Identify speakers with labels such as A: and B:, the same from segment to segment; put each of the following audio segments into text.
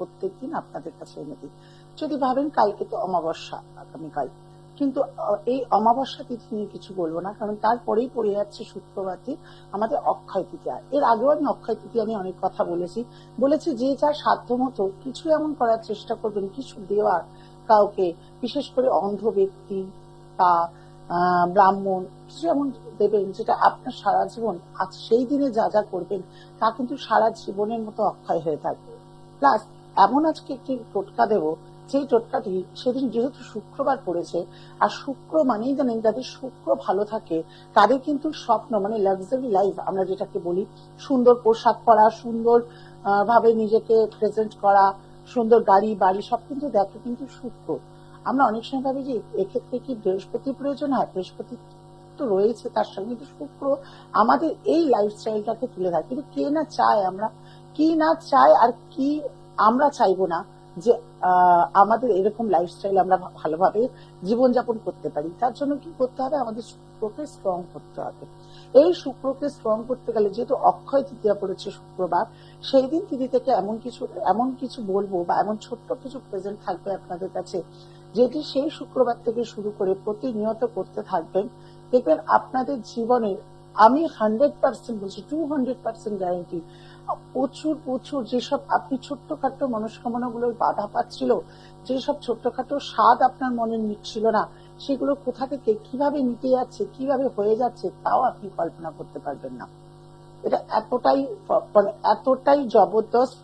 A: প্রত্যেকদিন আপনাদের কাছে এনে দিই। যদি ভাবেন কালকে তো অমাবস্যা, আগামীকাল, কিন্তু এই অমাবস্যা তিথি নিয়ে কিছু বলবো না, কারণ তারপরেই পড়ে যাচ্ছে শুক্রবারটি আমাদের অক্ষয় তৃতীয়া। এর আগেও আমি অক্ষয় তৃতীয়া নিয়ে অনেক কথা বলেছি যে যার সাধ্য মতো কিছু এমন করার চেষ্টা করবেন, কিছু দেওয়ার কাউকে, বিশেষ করে অন্ধ ব্যক্তি বা ব্রাহ্মণ, কিছু এমন দেবেন যেটা আপনার সারা জীবন, আজ সেই দিনে যা যা করবেন তা কিন্তু সারা জীবনের মতো অক্ষয় হয়ে থাকবে। প্লাস এমন আজকে একটি টোটকা দেব, সেই টোটকাটি সেদিন যেহেতু শুক্রবার পড়েছে, আর শুক্র মানেই জানেন যাদের শুক্র ভালো থাকে তাদের কিন্তু স্বপ্ন মানে লাক্সারি লাইফ আমরা যেটাকে বলি, সুন্দর পোশাক পরা, সুন্দর ভাবে নিজেকে প্রেজেন্ট করা, সুন্দর গাড়ি বাড়ি সব কিন্তু দেখে কিন্তু শুক্র। আমরা অনেক সময় ভাবি যে এক্ষেত্রে কি বৃহস্পতি প্রয়োজন হয়, বৃহস্পতি তো রয়েছে, তার সঙ্গে কিন্তু শুক্র আমাদের এই লাইফস্টাইলটাকে তুলে ধরে। কিন্তু কে না চায়, আমরা কি না চাই, আর কি আমরা চাইবো না যে আমাদের এরকম লাইফস্টাইল আমরা ভালোভাবে জীবনযাপন করতে পারি। তার জন্য কি করতে হবে, আমাদের শুক্রকে স্ট্রং করতে হবে। এই শুক্রকে স্ট্রং করতে গেলে যেহেতু অক্ষয় তৃতীয়া পড়েছে শুক্রবার, সেই দিন তিথি থেকে এমন কিছু বলবো বা এমন ছোট্ট কিছু প্রেজেন্ট থাকবে আপনাদের কাছে, যেটি সেই শুক্রবার থেকে শুরু করে প্রতিনিয়ত করতে থাকবেন। দেখবেন আপনাদের জীবনে, আমি 100% বলছি, 200% গ্যারেন্টি, প্রচুর প্রচুর যেসব আপনি ছোট্টখাটো মনস্কামনা গুলো বাধা পাচ্ছিল, যেসব ছোট্টখাটো স্বাদ আপনার মনে নিচ্ছিল না, সেগুলো কোথা থেকে কিভাবে মিটে যাচ্ছে, কিভাবে হয়ে যাচ্ছে, তাও আপনি কল্পনা করতে পারবেন না। এটা এতটাই জবরদস্ত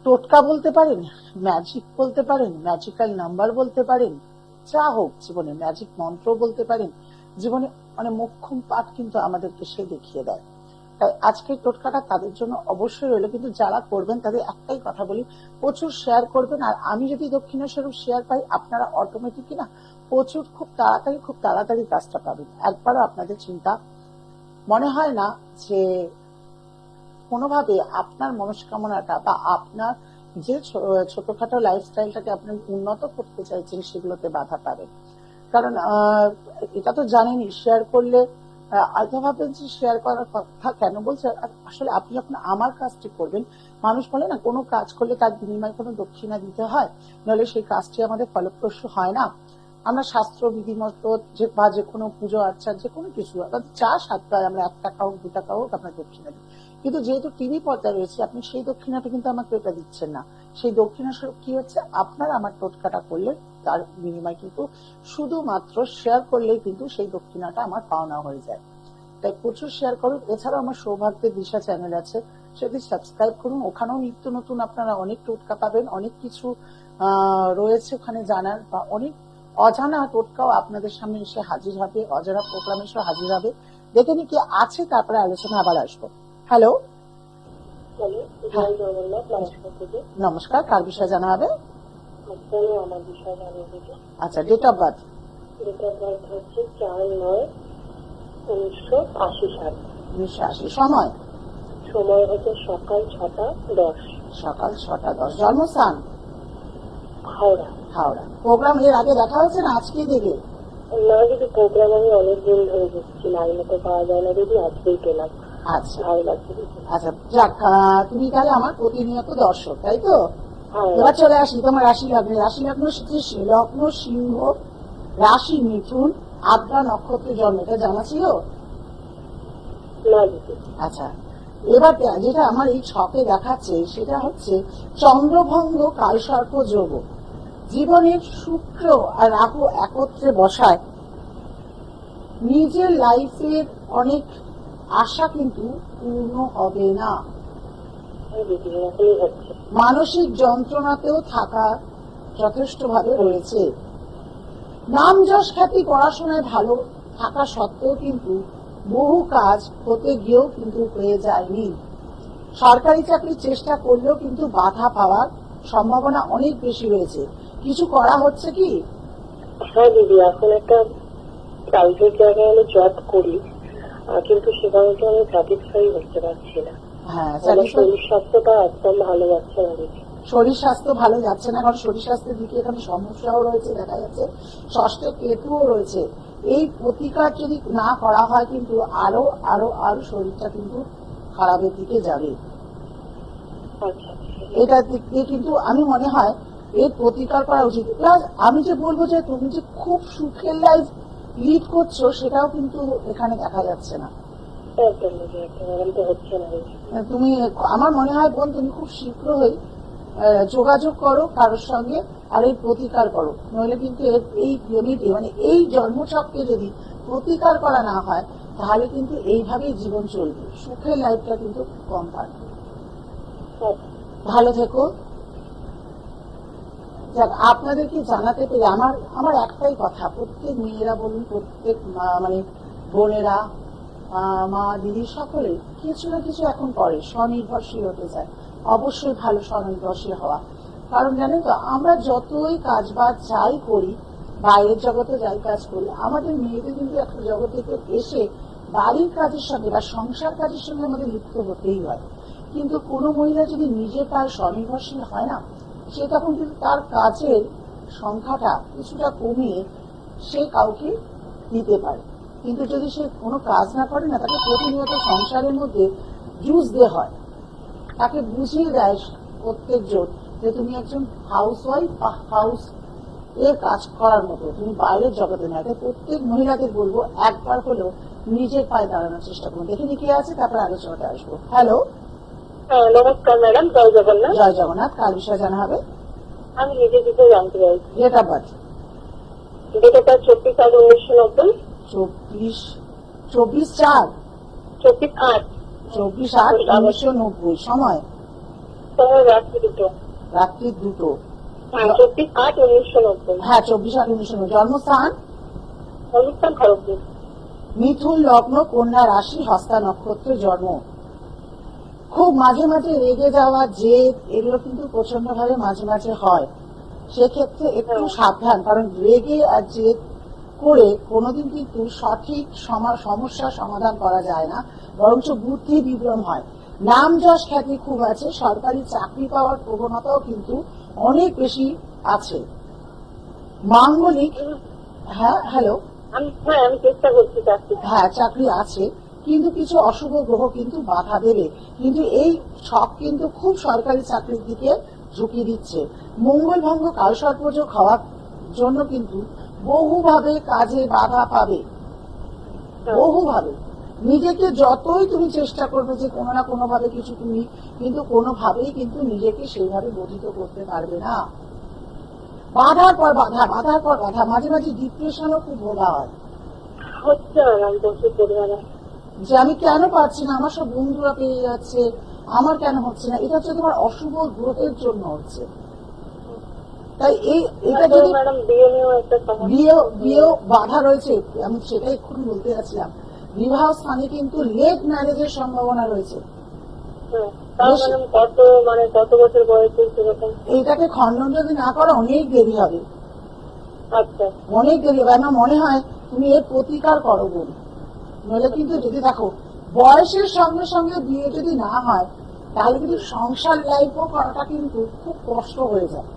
A: টোটকা বলতে পারেন, ম্যাজিক বলতে পারেন, ম্যাজিক্যাল নাম্বার বলতে পারেন, যা হোক, জীবনে ম্যাজিক মন্ত্র বলতে পারেন, জীবনে মানে মোক্ষম পাঠ কিন্তু আমাদেরকে সে দেখিয়ে দেয়। তাই আজকের টোটকাটা তাদের জন্য অবশ্যই রইলো, কিন্তু যারা করবেন তাদের একটাই কথা বলি, প্রচুর শেয়ার করবেন। আর আমি যদি দক্ষিণেশ্বরূপ শেয়ার পাই, আপনারা অটোমেটিক না প্রচুর খুব তাড়াতাড়ি কাজটা পাবেন। একবারও আপনাদের চিন্তা মনে হয় না যে কোনোভাবে আপনার মনস্কামনাটা বা আপনার যে ছোটখাটো লাইফস্টাইলটাকে আপনি উন্নত করতে চাইছেন সেগুলোতে বাধা পাবেন। কারণ এটা তো জানেনই, শেয়ার করলে হয়তো ভাববেন যে শেয়ার করার কথা কেন বলছে, আসলে আপনি যখন আমার কাজটি করবেন, মানুষ বলে না কোনো কাজ করলে তার বিনিময়ে কোনো দক্ষিণা দিতে হয়, নাহলে সেই কাজটি আমাদের ফলপ্রসূ হয় না। আমরা শাস্ত্র বিধিমত বা যে কোনো পুজো আর্চা যে কোনো কিছু চা 7 আমরা 1 টাকা হোক 2 টাকা হোক আমরা দক্ষিণা দিই, কিন্তু যেহেতু টিভি পর্দায় রয়েছে আপনি সেই দক্ষিণাটা কিন্তু আমাকে ওটা দিচ্ছেন না। সেই দক্ষিণা স্বরূপ কি হচ্ছে, আপনার আমার টোটকাটা করলে তার বিনিময় কিন্তু শুধুমাত্র শেয়ার করলেই কিন্তু সেই দক্ষিণাটা আমার পাওনা হয়ে যায়। তাই প্রচুর শেয়ার করুন। এছাড়াও আমার সৌভাগ্যের দিশা চ্যানেল আছে, সেটি সাবস্ক্রাইব করুন। ওখানেও নিত্য নতুন আপনারা অনেক টোটকা পাবেন, অনেক কিছু রয়েছে ওখানে জানার, বা অনেক অজানা টোটকাও আপনাদের সামনে এসে হাজির হবে, অজানা প্রোগ্রাম এসে হাজির হবে। দেখে নি কি আছে, তারপরে আলোচনা আবার আসবো। হ্যালো, নমস্কার, কার বিষয়ে জানা হবে? আচ্ছা, date of birth?
B: Date of birth হচ্ছে 4/9/1980 সাল।
A: 1980। সময়?
B: সময় হচ্ছে সকাল 6টা 10।
A: সকাল 6টা 10। জন্মস্থান?
B: হাওড়া।
A: হাওড়া। প্রোগ্রাম এর আগে দেখা হয়েছে না আজকে দেখে?
B: না দিদি, প্রোগ্রাম আমি অনেকদিন ধরে দেখছি, লাইনে তো পাওয়া যায় না দিদি, আজকেই পেলাম।
A: আচ্ছা,
B: ভালো লাগছে।
A: আচ্ছা, যাক, তুমি তাহলে আমার প্রতিনিয়ত দর্শক, তাই তো? এবার চলে আসি তোমার রাশি লগ্নে। রাশি লগ্ন লগ্ন সিংহ, রাশি মিথুন, আদ্রা নক্ষত্রে জন্ম, এটা জানা ছিল? আচ্ছা, এবার যেটা আমার এই ছকে দেখাচ্ছে সেটা হচ্ছে চন্দ্রভঙ্গ কালসর্প যোগ। জীবনের শুক্র আর রাহু একত্রে বসায় নিজের লাইফের অনেক আশা কিন্তু পূর্ণ হবে না। মানসিক যন্ত্রণাতেও থাকা যথেষ্ট ভাবে রয়েছে। নাম যশ খ্যাতি পড়াশোনায় ভালো থাকা সত্ত্বেও কিন্তু বহু কাজ হতে গিয়েও কিন্তু হয়ে যায়নি। সরকারি চাকরির চেষ্টা করলেও কিন্তু বাধা পাওয়ার সম্ভাবনা অনেক বেশি রয়েছে। কিছু করা হচ্ছে কি?
B: হ্যাঁ দিদি, এখন একটা প্রাইভেট জায়গায় আমি জব করি, কিন্তু সেখানে তো আমি স্যাটিসফাই হতে পারছি না।
A: হ্যাঁ,
B: শরীর স্বাস্থ্যটা একদম ভালো যাচ্ছে না দিদি।
A: শরীর স্বাস্থ্য ভালো যাচ্ছে না, কারণ শরীর স্বাস্থ্যের দিকে এখানে সমস্যাও রয়েছে, দেখা যাচ্ছে ষষ্ঠে কেতুও রয়েছে। এই প্রতিকার যদি না করা হয় কিন্তু আরো আরো আরো শরীরটা কিন্তু খারাপের দিকে যাবে।
B: আচ্ছা,
A: এটা দিক দিয়ে কিন্তু আমি মনে হয় এর প্রতিকার করা উচিত। প্লাস আমি যে বলবো যে তুমি যে খুব সুখের লাইফ লিড করছো সেটাও কিন্তু এখানে দেখা যাচ্ছে না।
B: একদম দিদি, একদম এরকম তো হচ্ছে না দিদি।
A: তুমি, আমার মনে হয় বোন, তুমি খুব শীঘ্রই যোগাযোগ করো কারোর সঙ্গে আর এই প্রতিকার করো, নইলে কিন্তু এই ইউনিটি মানে এই জন্মচক্রে যদি প্রতিকার করা না হয় তাহলে কিন্তু এইভাবেই জীবন চলবে, সুখের লাইফটা কিন্তু কম থাকবে। ভালো থেকো। যাক, আপনাদেরকে জানাতে পেরে আমার একটাই কথা, প্রত্যেক মেয়েরা বলুন, প্রত্যেক মানে বোনেরা, মা দিদি সকলে কিছু না কিছু এখন করে, স্বনির্ভরশীল হতে চায়। অবশ্যই ভালো স্বনির্ভরশীল হওয়া, কারণ জানেন তো আমরা যতই কাজ বাজ যাই করি, বাইরের জগতে যাই কাজ করি, আমাদের মেয়েদের কিন্তু একটা জগৎ থেকে এসে বাড়ির কাজের সঙ্গে বা সংসার কাজের সঙ্গে আমাদের লিপ্ত হতেই হয়। কিন্তু কোনো মহিলা যদি নিজের পায়ে স্বনির্ভরশীল হয় না, সে তখন কিন্তু তার কাজের সংখ্যাটা কিছুটা কমিয়ে সে কাউকে দিতে পারে। কিন্তু যদি সে কোনো কাজ না করে না, তাকে প্রতিনিয়ত সংসারের মধ্যে জুঝতে হয়, তাকে বুঝিয়ে দেয় প্রত্যেকজন যে তুমি একজন হাউস ওয়াইফ বা হাউস এর কাজ করার মতো, তুমি বাইরের জগতে নয়। তাই প্রত্যেক মহিলাদের বলবো একবার হলেও নিজের পায়ে দাঁড়ানোর চেষ্টা করুন। দেখে নি কে আছে, তারপরে আলোচনাতে আসবো। হ্যালো,
B: নমস্কার ম্যাডাম, জয় জগন্নাথ।
A: জয় জগন্নাথ। কার বিষয়ে জানা হবে?
B: আমি নিজের বিষয়ে জানতে চাইছি।
A: Date of birth?
B: Date of birth 24/8/1990।
A: 24/4?
B: 24/8।
A: 24/8/1990। সময়?
B: সময় রাত্রি 2টো।
A: রাত্রি 2টো।
B: হ্যাঁ, 24/8/1990।
A: হ্যাঁ, 24/8/1990। জন্মস্থান?
B: অনুষ্ঠান খড়গপুর।
A: মিথুন লগ্ন, কন্যা রাশি, হস্তা নক্ষত্রে জন্ম। খুব মাঝে মাঝে রেগে যাওয়া, জেদ, এগুলো কিন্তু প্রচন্ড ভাবে মাঝে মাঝে হয়। সেক্ষেত্রে একটু সাবধান, কারণ রেগে আর জেদ করে কোনোদিন কিন্তু সঠিক সমস্যার সমাধান করা যায় না, বরঞ্চ বুদ্ধি বিভ্রম হয়। নাম যশ খ্যাতি খুব আছে, সরকারি চাকরি পাওয়ার প্রবণতাও কিন্তু অনেক বেশি আছে। মাঙ্গলিক, হ্যাঁ হ্যালো,
B: আমি চেষ্টা করছি চাকরি।
A: হ্যাঁ, চাকরি আছে, কিন্তু কিছু অশুভ গ্রহ কিন্তু বাধা দেবে। কিন্তু এই ছক কিন্তু খুব সরকারি চাকরির দিকে ঝুঁকি দিচ্ছে। মঙ্গল ভঙ্গ কালসর্পযোগ হওয়ার জন্য কিন্তু বহুভাবে কাজে বাধা পাবে, বহুভাবে। নিজেকে যতই তুমি চেষ্টা করবে যে কোনো না কোনো ভাবে কিছু, তুমি কিন্তু কোনোভাবেই কিন্তু নিজেকে সেইভাবে গঠিত করতে পারবে না। বাধার পর বাধা, বাধার পর বাধা, মাঝে মাঝে ডিপ্রেশনও খুব ভোগা হয়।
B: হচ্ছে ম্যাডাম প্রচুর পরিমাণে,
A: যে আমি কেন পারছি না, আমার সব বন্ধুরা পেয়ে যাচ্ছে, আমার কেন হচ্ছে না। এটা হচ্ছে তোমার অশুভ গ্রহের জন্য হচ্ছে। তাই এটা যদি
B: ম্যাডাম বিয়ে নিয়েও একটা সমস্যা।
A: বিয়েও বাধা রয়েছে, আমি সেটাই এক্ষুনি বলতে যাচ্ছিলাম। বিবাহ স্থানে কিন্তু লেট ম্যারেজের সম্ভাবনা রয়েছে।
B: কত বছর বয়সে সেরকম?
A: এইটাকে খণ্ডন যদি না করো অনেক দেরি হবে।
B: আচ্ছা,
A: অনেক দেরি হবে। আমার মনে হয় তুমি এর প্রতিকার করো বল, নইলে কিন্তু যদি দেখো বয়সের সঙ্গে সঙ্গে বিয়ে যদি না হয় তাহলে কিন্তু সংসার লাইফও করাটা কিন্তু খুব কষ্ট হয়ে যায়।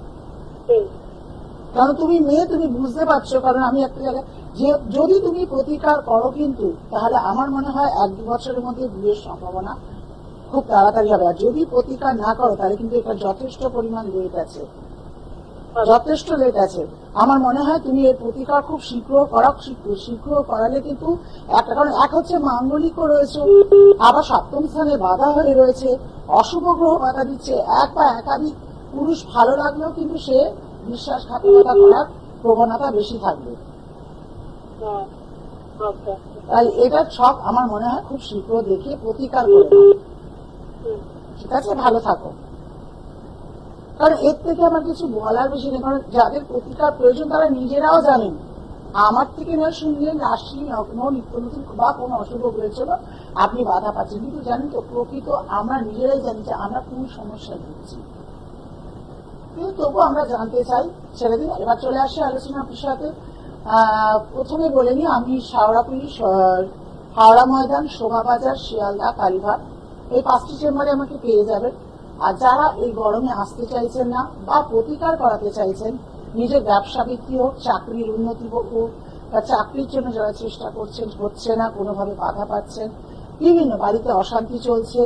A: কারণ তুমি মেয়ে, তুমি বুঝতে পারছো। কারণ আমি একটা জায়গায় যে যদি তুমি প্রতিকার করো কিন্তু, তাহলে আমার মনে হয় 1-2 বছরের মধ্যে বিয়ের সম্ভাবনা খুব তাড়াতাড়ি হবে। আর যদি প্রতিকার না করো তাহলে কিন্তু এটা যথেষ্ট পরিমাণ লেট আছে, যথেষ্ট লেট আছে। আমার মনে হয় তুমি এর প্রতিকার খুব শীঘ্র করা, শীঘ্র করালে কিন্তু একটা, কারণ এক হচ্ছে মাঙ্গলিকও রয়েছে, আবার সপ্তম স্থানে বাধা হয়ে রয়েছে, অশুভ গ্রহ বাধা দিচ্ছে। এক বা একাধিক পুরুষ ভালো লাগলেও কিন্তু সে বিশ্বাসঘাতকতা করার প্রবণতা বেশি থাকবে। তাই এটা সব আমার মনে হয় খুব শীঘ্র দেখে প্রতিকার করে নাও। ঠিক আছে, ভালো থাকো। কারণ এর থেকে আমার কিছু বলার বেশি নেই, কারণ যাদের প্রতিকার প্রয়োজন তারা নিজেরাও জানেন। আমার থেকে নয় শুনলেন রাশি লগ্ন নিত্য নতুন বা কোনো অশুভ হয়েছিল আপনি বাধা পাচ্ছেন, কিন্তু জানেন তো প্রকৃত আমরা নিজেরাই জানি যে আমরা কোন সমস্যায় ভুগছি। কিন্তু তবু আমরা জানতে চাই, ছেড়ে দিন। এবার চলে আসে আলোচনা সাথে। প্রথমে বলে নি, আমি হাওড়া পুলিশ, হাওড়া ময়দান, শোভাবাজার, শিয়ালদা, কালীঘাট, এই 5টি চেম্বারে আমাকে পেয়ে যাবেন। আর যারা এই গরমে আসতে চাইছেন না বা প্রতিকার করাতে চাইছেন, নিজের ব্যবসা বৃদ্ধি হোক, চাকরির উন্নতি হোক, বা চাকরির জন্য যারা চেষ্টা করছেন, হচ্ছে না, কোনোভাবে বাধা পাচ্ছেন, বিভিন্ন বাড়িতে অশান্তি চলছে,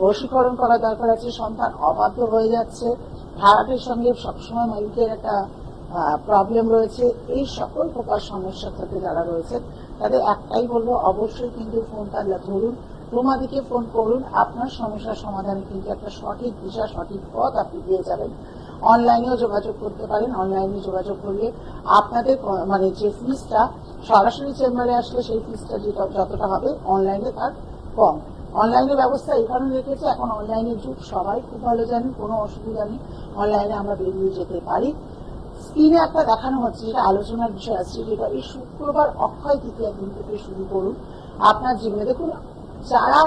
A: বশীকরণ করা দরকার আছে, সন্তান অবাধ্য হয়ে যাচ্ছে, ভাড়াটের সঙ্গে সবসময় মালিকের একটা প্রবলেম রয়েছে, এই সকল প্রকার সমস্যার সাথে যারা রয়েছে তাদের একটাই বলবো, অবশ্যই কিন্তু ফোনটা ধরুন, রুমাদিকে ফোন করুন, আপনার সমস্যার সমাধানে কিন্তু একটা সঠিক দিশা, সঠিক পথ আপনি পেয়ে যাবেন। অনলাইনেও যোগাযোগ করতে পারেন, অনলাইনে যোগাযোগ করলে আপনাদের মানে যে ফিসটা সরাসরি চেম্বারে আসলে সেই ফিসটা যতটা হবে অনলাইনে তার কম। অনলাইনের ব্যবস্থা এই কারণে রেখেছে, এখন অনলাইনের যুগ, সবাই খুব ভালো জানেন, কোনো অসুবিধা নেই, অনলাইনে আমরা বেরিয়ে যেতে পারি। স্ক্রিনে একটা দেখানো হচ্ছে, যেটা আলোচনার বিষয় আছে, যেটা এই শুক্রবার অক্ষয় তৃতীয়া দিন থেকে শুরু করুন আপনার জীবনে। দেখুন, যারা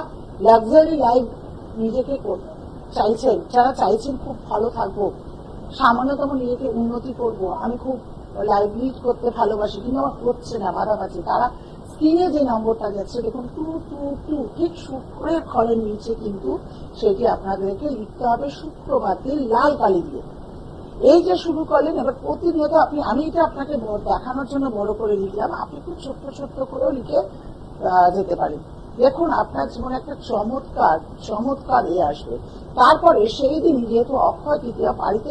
A: লাক্সারি লাইফ নিজেকে চাইছেন, যারা চাইছেন খুব ভালো থাকবো, সামান্যতম নিজেকে উন্নতি করব, আমি খুব লাইফ লিড করতে ভালোবাসি, কিন্তু আমার হচ্ছে না, বাধা পাচ্ছি, তারা স্ক্রিনে যে নম্বরটা যাচ্ছে দেখুন 222, ঠিক শুক্রের ঘরের নিচে কিন্তু সেটি আপনাদেরকে লিখতে হবে শুক্রবার দিন লাল কালি দিয়ে। এই যে শুরু করলেন, এবার প্রতিনিয়ত আমি এটা আপনাকে দেখানোর জন্য বড় করে লিখলাম, আপনি খুব ছোট্ট ছোট্ট করেও লিখে যেতে পারেন। দেখুন, আপনার জীবনে একটা চমৎকার আসবে। তারপরে সেই দিন যেহেতু অক্ষয় তৃতীয়া, বাড়িতে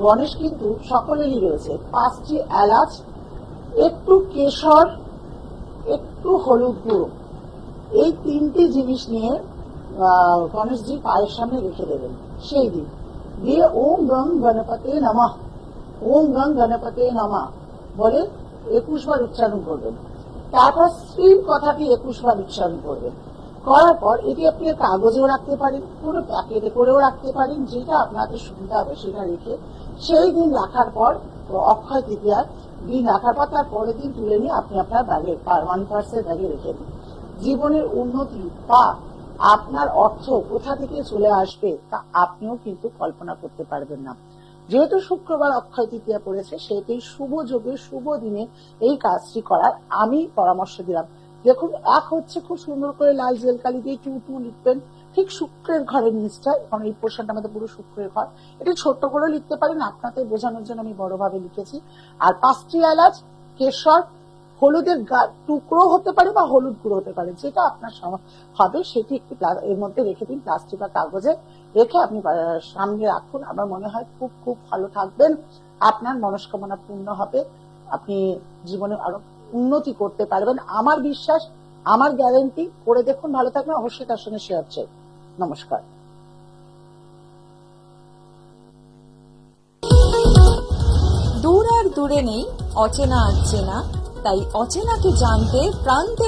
A: গণেশ কিন্তু সকলেরই রয়েছে, 5টি এলাচ, একটু কেশর, একটু হলুদ গুঁড়ো, এই 3টি জিনিস নিয়ে গণেশজি পায়ের সামনে রেখে দেবেন সেই দিন। দিয়ে ওম গং গণপতে নমঃ, ওম গং গণপতে নমঃ বলে 21 বার উচ্চারণ করবেন। তারপর শ্রীর কথাটি 21 বার উচ্চারণ করবেন। করার পর এটি আপনি কাগজেও রাখতে পারেন, কোনো প্যাকেটে করেও রাখতে পারেন, যেটা আপনাদের সুবিধা হবে সেটা রেখে সেই দিন রাখার পর, অক্ষয় তৃতীয়ার দিন রাখার পর তার পরের দিন তুলে নিয়ে আপনি আপনার ব্যাগে, মানি পার্সের ব্যাগে রেখে দিন। জীবনের উন্নতি বা আপনার অর্থ কোথা থেকে চলে আসবে তা আপনিও কিন্তু কল্পনা করতে পারবেন না। যেহেতু শুক্রবার অক্ষয় তৃতীয়া পড়েছে, সেহেতু শুভ যোগে শুভ দিনে এই কাজটি করার আমি পরামর্শ দিলাম। দেখুন, এক হচ্ছে খুব সুন্দর করে লাল জেল কালি দিয়ে 22 লিখবেন, ঠিক শুক্রের ঘরের নিচটা, কারণ এই পোর্শনটা আমাদের পুরো শুক্রের ঘর, এটা ছোট্ট করে লিখতে পারেন, আপনাদের বোঝানোর জন্য আমি বড়ভাবে লিখেছি। আর 5টি এলাচ, কেশর, হলুদের টুকরো হতে পারে বা হলুদ গুঁড়ো হতে পারে, যেটা আপনার হবে সেটি একটি এর মধ্যে রেখে দিন, প্লাস্টিক বা কাগজে রেখে আপনি সামনে রাখুন। আমার মনে হয় খুব খুব ভালো থাকবেন, আপনার মনস্কামনা পূর্ণ হবে, আপনি জীবনে আরো উন্নতি করতে পারবেন। আমার বিশ্বাস, আমার গ্যারেন্টি, করে দেখুন, ভালো থাকবেন, অবশ্যই তার সঙ্গে শেয়ার চাই। নমস্কার।
C: দূর আর দূরে নেই অচেনা আচেনা, তাই অচেনাকে জানতে প্রান্তে